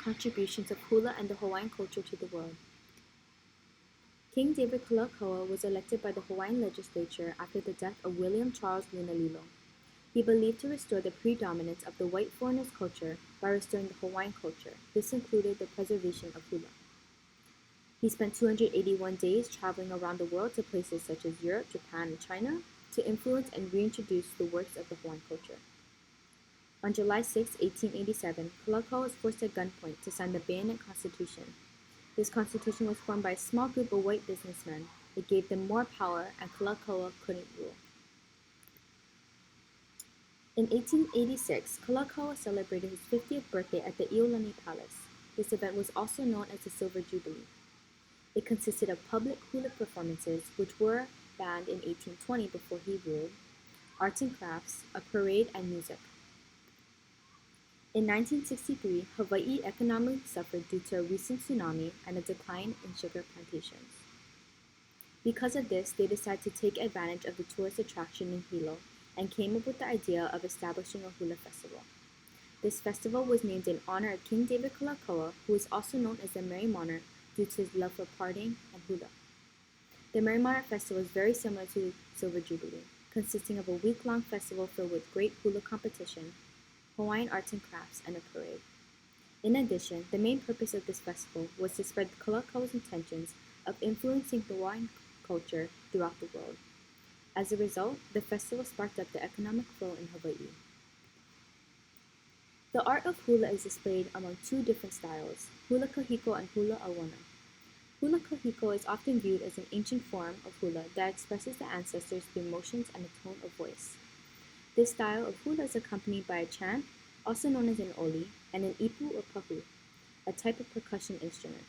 contributions of hula and the Hawaiian culture to the world. King David Kalakaua was elected by the Hawaiian legislature after the death of William Charles Lunalilo. He believed to restore the predominance of the white foreigner's culture by restoring the Hawaiian culture. This included the preservation of hula. He spent 281 days traveling around the world to places such as Europe, Japan, and China to influence and reintroduce the works of the Hawaiian culture. On July 6, 1887, Kalakaua was forced at gunpoint to sign the Bayonet Constitution. This constitution was formed by a small group of white businessmen. It gave them more power, and Kalakaua couldn't rule. In 1886, Kalakaua celebrated his 50th birthday at the Iolani Palace. This event was also known as the Silver Jubilee. It consisted of public hula performances, which were banned in 1820 before he ruled, arts and crafts, a parade, and music. In 1963, Hawaii economically suffered due to a recent tsunami and a decline in sugar plantations. Because of this, they decided to take advantage of the tourist attraction in Hilo and came up with the idea of establishing a hula festival. This festival was named in honor of King David Kalakaua, who is also known as the Merry Monarch due to his love for partying and hula. The Merry Monarch Festival is very similar to Silver Jubilee, consisting of a week-long festival filled with great hula competition, Hawaiian arts and crafts, and a parade. In addition, the main purpose of this festival was to spread Kalakaua's intentions of influencing the Hawaiian culture throughout the world. As a result, the festival sparked up the economic flow in Hawaii. The art of hula is displayed among two different styles, hula kahiko and hula awana. Hula kahiko is often viewed as an ancient form of hula that expresses the ancestors through motions and a tone of voice. This style of hula is accompanied by a chant, also known as an oli, and an ipu or pahu, a type of percussion instrument.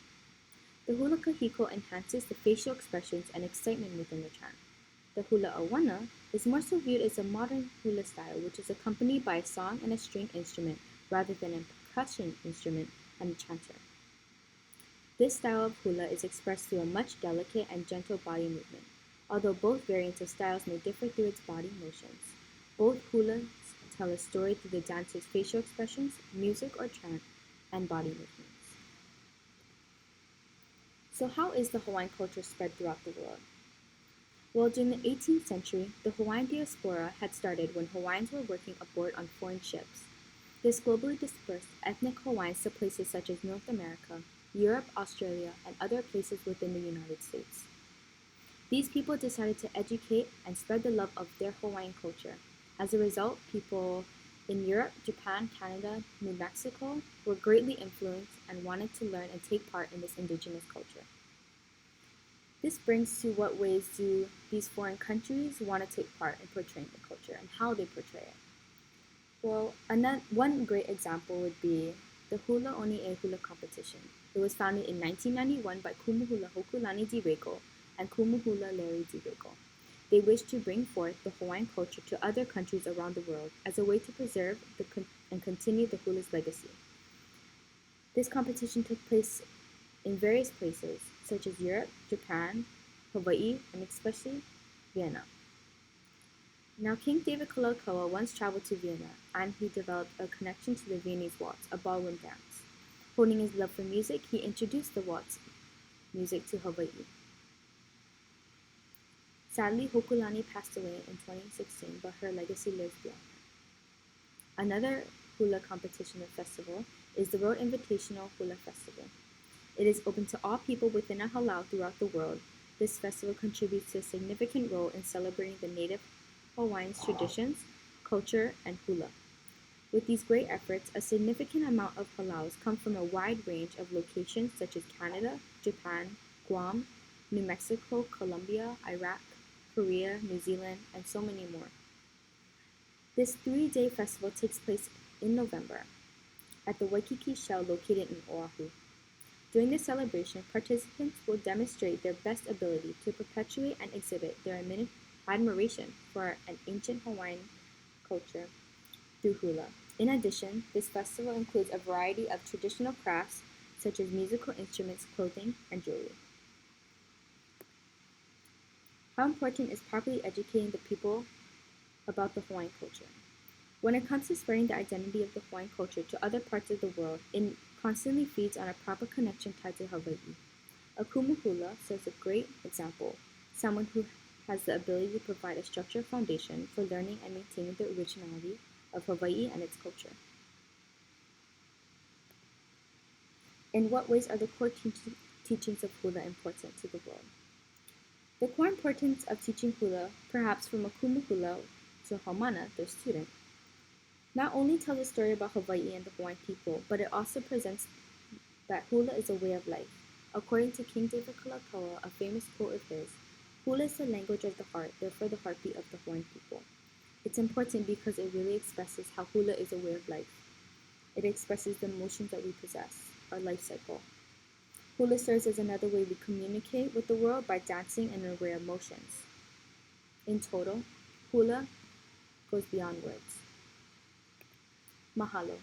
The hula kahiko enhances the facial expressions and excitement within the chant. The hula awana is more so viewed as a modern hula style, which is accompanied by a song and a string instrument rather than a percussion instrument and a chanter. This style of hula is expressed through a much delicate and gentle body movement, although both variants of styles may differ through its body motions. Both hulas tell a story through the dancer's facial expressions, music or chant, and body movements. So how is the Hawaiian culture spread throughout the world? Well, during the 18th century, the Hawaiian diaspora had started when Hawaiians were working aboard on foreign ships. This globally dispersed ethnic Hawaiians to places such as North America, Europe, Australia, and other places within the United States. These people decided to educate and spread the love of their Hawaiian culture. As a result, people in Europe, Japan, Canada, New Mexico were greatly influenced and wanted to learn and take part in this indigenous culture. This brings to what ways do these foreign countries want to take part in portraying the culture and how they portray it. Well, one great example would be the Hula Oni e Hula competition. It was founded in 1991 by Kumuhula Hokulani Direko and Kumuhula Larry Direko. They wished to bring forth the Hawaiian culture to other countries around the world as a way to preserve and continue the hula's legacy. This competition took place in various places, such as Europe, Japan, Hawaii, and especially Vienna. Now, King David Kalakaua once traveled to Vienna, and he developed a connection to the Viennese waltz, a ballroom dance. Honing his love for music, he introduced the waltz music to Hawaii. Sadly, Hokulani passed away in 2016, but her legacy lives beyond her. Another hula competition or festival is the Road Invitational Hula Festival. It is open to all people within a halau throughout the world. This festival contributes to a significant role in celebrating the native Hawaiians' traditions, culture, and hula. With these great efforts, a significant amount of halaus come from a wide range of locations such as Canada, Japan, Guam, New Mexico, Colombia, Iraq, Korea, New Zealand, and so many more. This 3-day festival takes place in November at the Waikiki Shell located in Oahu. During this celebration, participants will demonstrate their best ability to perpetuate and exhibit their admiration for an ancient Hawaiian culture through hula. In addition, this festival includes a variety of traditional crafts such as musical instruments, clothing, and jewelry. How important is properly educating the people about the Hawaiian culture? When it comes to spreading the identity of the Hawaiian culture to other parts of the world, it constantly feeds on a proper connection tied to Hawaii. A kumu hula serves a great example, someone who has the ability to provide a structured foundation for learning and maintaining the originality of Hawaii and its culture. In what ways are the core teachings of hula important to the world? The core importance of teaching hula, perhaps from a kumu hula to Haumana, their student, not only tells a story about Hawaii and the Hawaiian people, but it also presents that hula is a way of life. According to King David Kalakaua, a famous quote of his, "Hula is the language of the heart, therefore the heartbeat of the Hawaiian people." It's important because it really expresses how hula is a way of life. It expresses the emotions that we possess, our life cycle. Hula serves as another way we communicate with the world by dancing and an array of motions. In total, hula goes beyond words. Mahalo.